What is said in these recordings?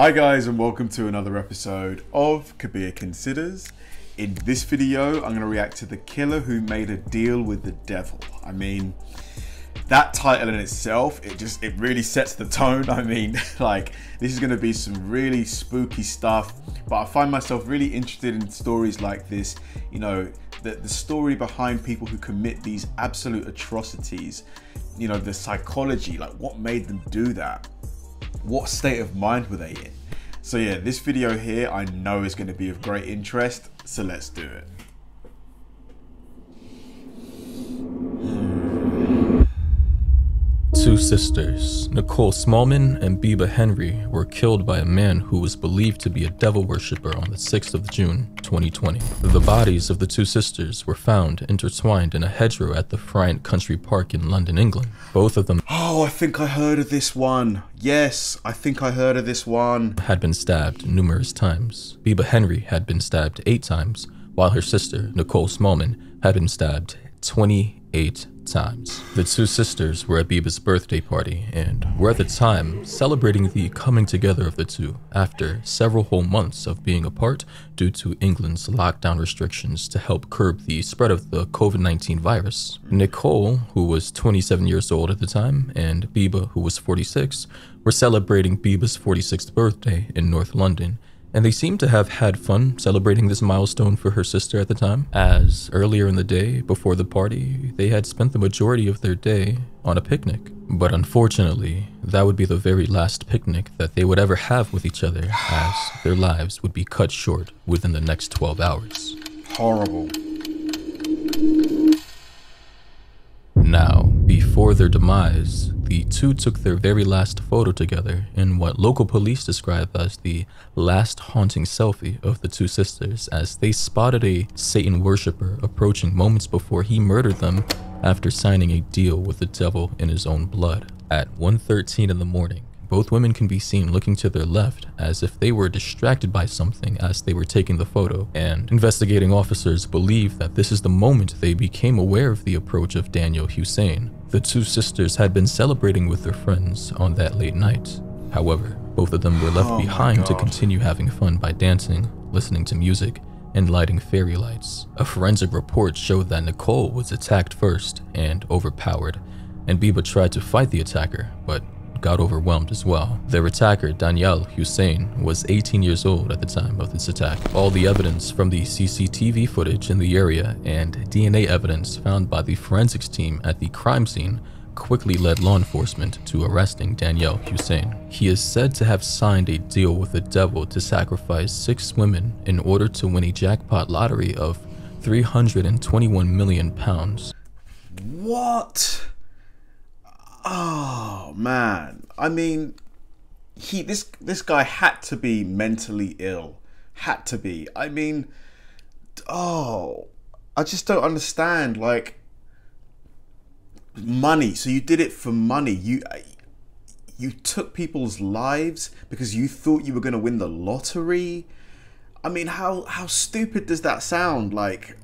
Hi guys, and welcome to another episode of Kabir Considers. In this video, I'm going to react to the killer who made a deal with the devil. I mean, that title in itself, it really sets the tone. I mean, like, this is going to be some really spooky stuff, but I find myself really interested in stories like this. You know, the story behind people who commit these absolute atrocities. You know, the psychology, like what made them do that? What state of mind were they in? So yeah, this video here I know is going to be of great interest, so let's do it. Two sisters, Nicole Smallman and Biba Henry, were killed by a man who was believed to be a devil worshipper on the 6th of June, 2020. The bodies of the two sisters were found intertwined in a hedgerow at the Friant Country Park in London, England. Both of them I think I heard of this one. Yes, I think I heard of this one. Had been stabbed numerous times. Biba Henry had been stabbed 8 times, while her sister, Nicole Smallman, had been stabbed 28 times. The two sisters were at Biba's birthday party and were at the time celebrating the coming together of the two after several whole months of being apart due to England's lockdown restrictions to help curb the spread of the COVID-19 virus. Nicole, who was 27 years old at the time, and Biba, who was 46, were celebrating Biba's 46th birthday in North London, and they seemed to have had fun celebrating this milestone for her sister at the time, as earlier in the day, before the party, they had spent the majority of their day on a picnic. But unfortunately, that would be the very last picnic that they would ever have with each other, as their lives would be cut short within the next 12 hours. Horrible. Now, before their demise, the two took their very last photo together in what local police describe as the last haunting selfie of the two sisters, as they spotted a Satan worshipper approaching moments before he murdered them after signing a deal with the devil in his own blood. At 1:13 in the morning, both women can be seen looking to their left as if they were distracted by something as they were taking the photo, and investigating officers believe that this is the moment they became aware of the approach of Daniel Hussein. The two sisters had been celebrating with their friends on that late night. However, both of them were left behind to continue having fun by dancing, listening to music, and lighting fairy lights. A forensic report showed that Nicole was attacked first and overpowered, and Biba tried to fight the attacker, but got overwhelmed as well. Their attacker, Daniel Hussein, was 18 years old at the time of this attack. All the evidence from the CCTV footage in the area and DNA evidence found by the forensics team at the crime scene quickly led law enforcement to arresting Daniel Hussein. He is said to have signed a deal with the devil to sacrifice 6 women in order to win a jackpot lottery of £321 million. What? Oh man, I mean, this guy had to be mentally ill. Had to be. I mean, I just don't understand. Like, money. So you did it for money. You took people's lives because you thought you were going to win the lottery. I mean, how stupid does that sound? Like,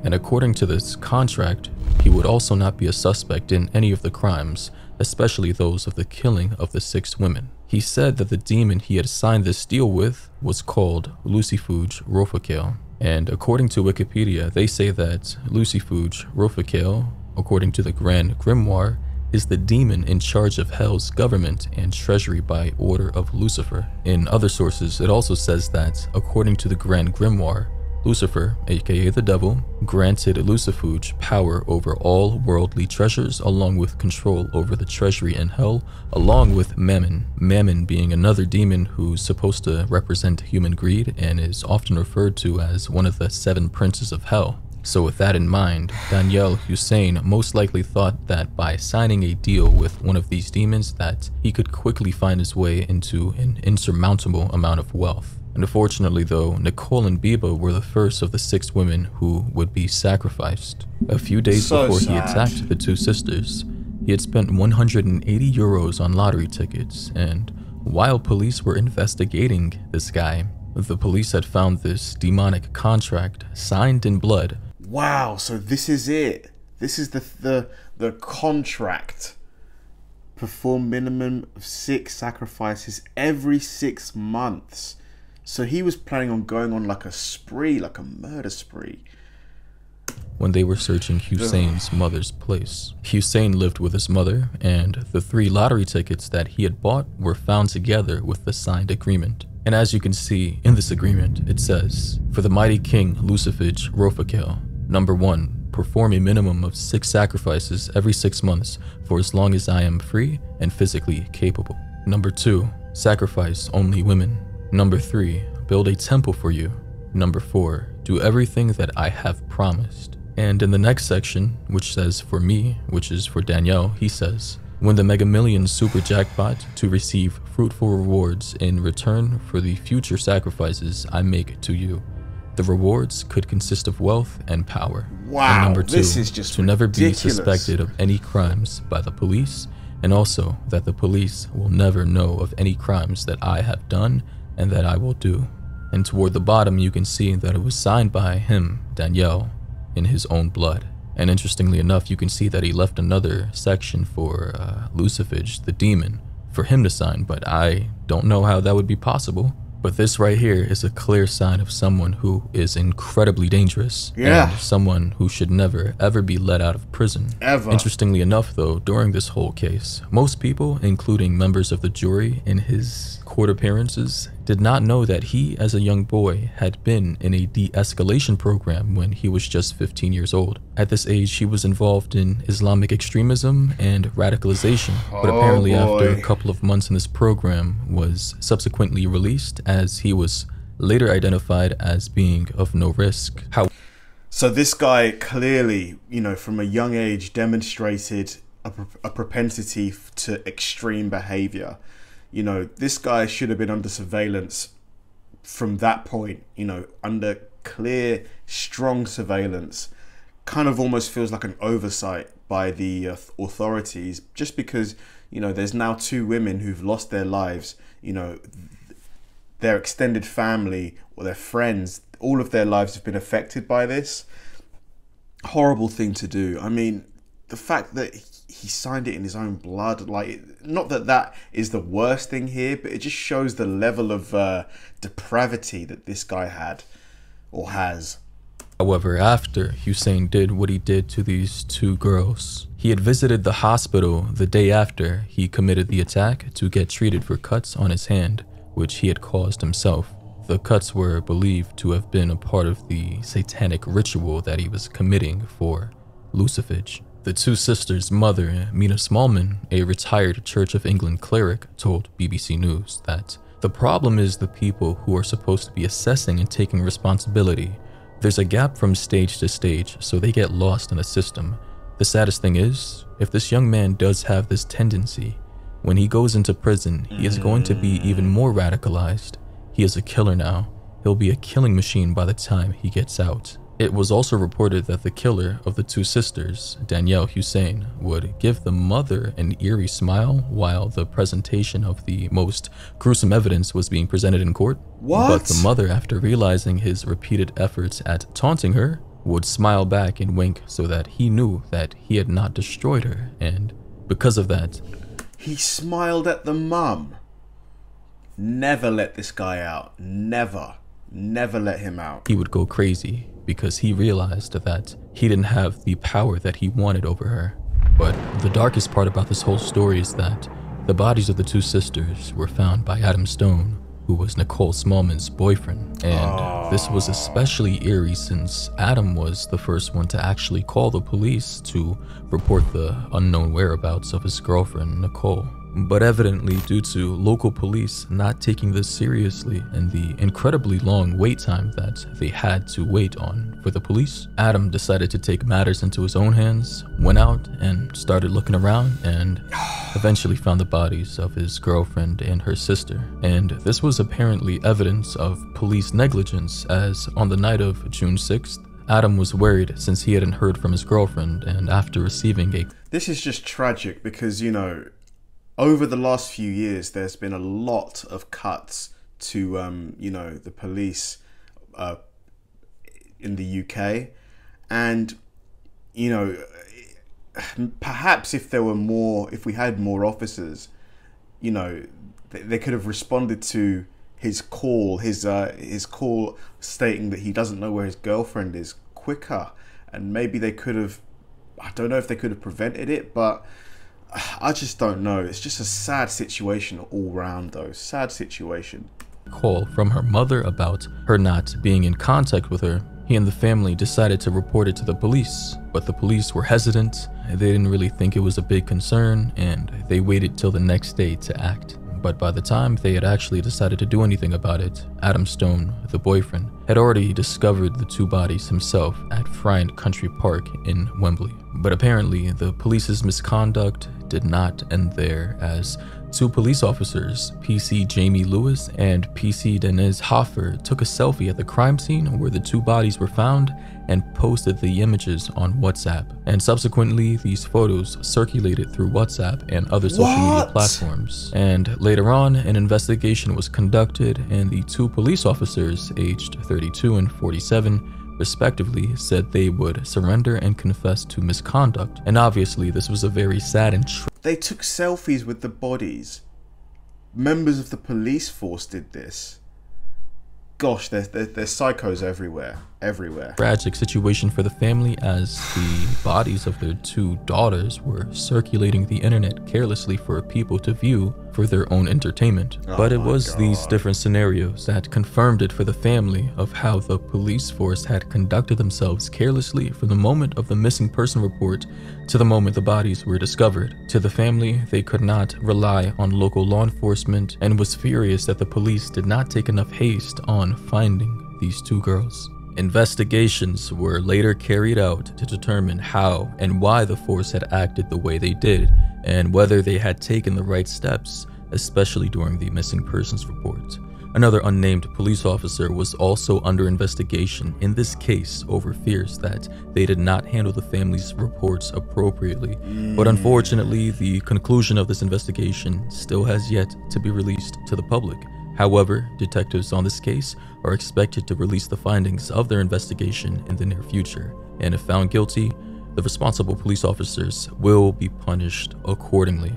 And according to this contract, he would also not be a suspect in any of the crimes, especially those of the killing of the 6 women. He said that the demon he had signed this deal with was called Lucifuge Rofakale. And according to Wikipedia, they say that Lucifuge Rofakale, according to the Grand Grimoire, is the demon in charge of hell's government and treasury by order of Lucifer. In other sources, it also says that, according to the Grand Grimoire, Lucifer, aka the devil, granted Lucifuge power over all worldly treasures along with control over the treasury in hell, along with Mammon. Mammon being another demon who's supposed to represent human greed and is often referred to as one of the 7 princes of hell. So with that in mind, Daniel Hussein most likely thought that by signing a deal with one of these demons that he could quickly find his way into an insurmountable amount of wealth. Unfortunately though, Nicole and Biba were the first of the 6 women who would be sacrificed. A few days before he attacked the two sisters, he had spent €180 on lottery tickets, and while police were investigating this guy, the police had found this demonic contract signed in blood. Wow, so this is it. This is the contract perform minimum of 6 sacrifices every 6 months. So he was planning on going on like a spree, like a murder spree. When they were searching Hussein's mother's place, Hussein lived with his mother, and the 3 lottery tickets that he had bought were found together with the signed agreement. And as you can see in this agreement, it says, "For the mighty king Lucifage Rofakel, number 1, perform a minimum of 6 sacrifices every 6 months for as long as I am free and physically capable. Number 2, sacrifice only women. Number 3, build a temple for you. Number 4, do everything that I have promised." And in the next section, which says for me, which is for Danielle, he says, "Win the Mega Millions super jackpot to receive fruitful rewards in return for the future sacrifices I make to you. The rewards could consist of wealth and power." Wow, and number 2, this is just to never be ridiculous. suspected of any crimes by the police, and also that the police will never know of any crimes that I have done and that I will do. And toward the bottom, you can see that it was signed by him, Danielle, in his own blood. And interestingly enough, you can see that he left another section for Lucifage, the demon, for him to sign, but I don't know how that would be possible. But this right here is a clear sign of someone who is incredibly dangerous. Yeah. And someone who should never, ever be let out of prison. Ever. Interestingly enough, though, during this whole case, most people, including members of the jury in his court appearances, did not know that he, as a young boy, had been in a de-escalation program when he was just 15 years old. At this age, he was involved in Islamic extremism and radicalization, but apparently after a couple of months in this program, was subsequently released, as he was later identified as being of no risk. So this guy clearly, you know, from a young age demonstrated a propensity to extreme behavior. You know, this guy should have been under surveillance from that point, you know, under clear, strong surveillance. Kind of almost feels like an oversight by the authorities, just because, you know, there's now 2 women who've lost their lives, you know, their extended family or their friends, all of their lives have been affected by this. Horrible thing to do. I mean, the fact that he signed it in his own blood, like, not that that is the worst thing here, but it just shows the level of depravity that this guy had or has. However, after Hussein did what he did to these 2 girls, he had visited the hospital the day after he committed the attack to get treated for cuts on his hand, which he had caused himself. The cuts were believed to have been a part of the satanic ritual that he was committing for Lucifage. The 2 sisters' mother, Mina Smallman, a retired Church of England cleric, told BBC News that the problem is the people who are supposed to be assessing and taking responsibility. There's a gap from stage to stage, so they get lost in the system. The saddest thing is, if this young man does have this tendency, when he goes into prison, he is going to be even more radicalized. He is a killer now. He'll be a killing machine by the time he gets out. It was also reported that the killer of the 2 sisters, Danielle Hussein, would give the mother an eerie smile while the presentation of the most gruesome evidence was being presented in court. What? But the mother, after realizing his repeated efforts at taunting her, would smile back and wink so that he knew that he had not destroyed her, and because of that, He smiled at the mum. Never let this guy out. Never let him out. he would go crazy because he realized that he didn't have the power that he wanted over her. But the darkest part about this whole story is that the bodies of the 2 sisters were found by Adam Stone, who was Nicole Smallman's boyfriend. And this was especially eerie since Adam was the first one to actually call the police to report the unknown whereabouts of his girlfriend, Nicole. But evidently, due to local police not taking this seriously and the incredibly long wait time that they had to wait on for the police, Adam decided to take matters into his own hands, went out and started looking around, and eventually found the bodies of his girlfriend and her sister. And this was apparently evidence of police negligence, as on the night of June 6th, Adam was worried since he hadn't heard from his girlfriend, and after receiving a... This is just tragic because, you know, over the last few years, there's been a lot of cuts to, you know, the police in the UK. And, you know, perhaps if there were more, if we had more officers, you know, they could have responded to his call, his call stating that he doesn't know where his girlfriend is quicker, and maybe they could have, I don't know if they could have prevented it, but I just don't know. It's just a sad situation all round though, sad situation. Call from her mother about her not being in contact with her, he and the family decided to report it to the police, but the police were hesitant. They didn't really think it was a big concern, and they waited till the next day to act. But by the time they had actually decided to do anything about it, Adam Stone, the boyfriend, had already discovered the two bodies himself at Friend Country Park in Wembley. But apparently, the police's misconduct did not end there, as two police officers, PC Jamie Lewis and PC Denise Hoffer, took a selfie at the crime scene where the two bodies were found and posted the images on WhatsApp. And subsequently, these photos circulated through WhatsApp and other social media platforms. And later on, an investigation was conducted, and the two police officers, aged 32 and 47, respectively, said they would surrender and confess to misconduct. And obviously, this was a very sad and they took selfies with the bodies. Members of the police force did this. Gosh, there's psychos everywhere. Tragic situation for the family, as the bodies of their two daughters were circulating the internet carelessly for people to view for their own entertainment. But it was these different scenarios that confirmed it for the family of how the police force had conducted themselves carelessly from the moment of the missing person report to the moment the bodies were discovered. To the family, they could not rely on local law enforcement and was furious that the police did not take enough haste on finding these two girls. Investigations were later carried out to determine how and why the force had acted the way they did, and whether they had taken the right steps, especially during the missing persons report. Another unnamed police officer was also under investigation in this case over fears that they did not handle the family's reports appropriately. But unfortunately, the conclusion of this investigation still has yet to be released to the public. However, detectives on this case are expected to release the findings of their investigation in the near future, and if found guilty, the responsible police officers will be punished accordingly.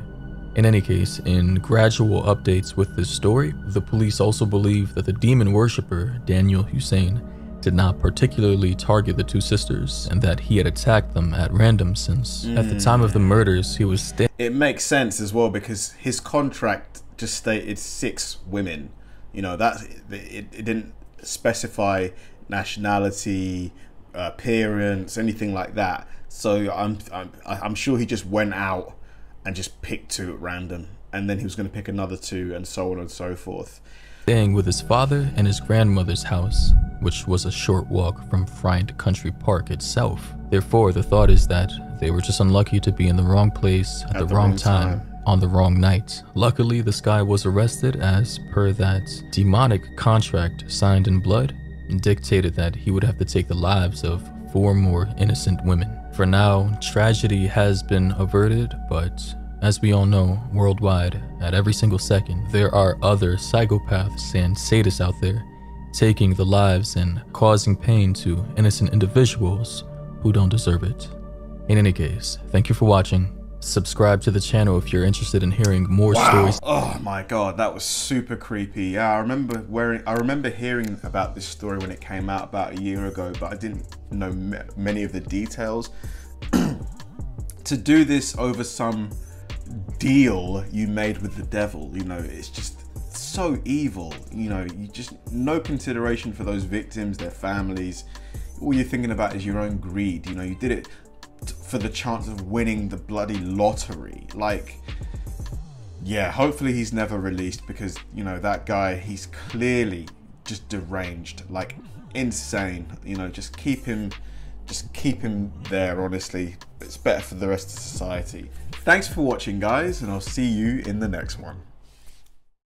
In any case, in gradual updates with this story, the police also believe that the demon worshipper, Daniel Hussein, did not particularly target the two sisters, and that he had attacked them at random since at the time of the murders he was It makes sense as well, because his contract just stated 6 women. You know, that it didn't specify nationality, appearance, anything like that. So I'm sure he just went out and just picked 2 at random, and then he was going to pick another 2, and so on and so forth. Staying with his father and his grandmother's house, which was a short walk from Friend Country Park itself. Therefore, the thought is that they were just unlucky to be in the wrong place at the wrong time on the wrong night. Luckily, this guy was arrested as per that demonic contract signed in blood, and dictated that he would have to take the lives of 4 more innocent women. For now, tragedy has been averted, but as we all know, worldwide, at every single second, there are other psychopaths and sadists out there taking the lives and causing pain to innocent individuals who don't deserve it. In any case, thank you for watching. Subscribe to the channel if you're interested in hearing more stories. Oh my god, that was super creepy. Yeah, I remember hearing about this story when it came out about a year ago, but I didn't know many of the details. To do this over some deal you made with the devil, you know, it's just so evil. You know, you just no consideration for those victims, their families. All you're thinking about is your own greed. You know, you did it for the chance of winning the bloody lottery. Like, yeah, hopefully he's never released, because, you know, that guy, he's clearly just deranged, like insane. You know, just keep him there, honestly. It's better for the rest of society. Thanks for watching, guys, and I'll see you in the next one.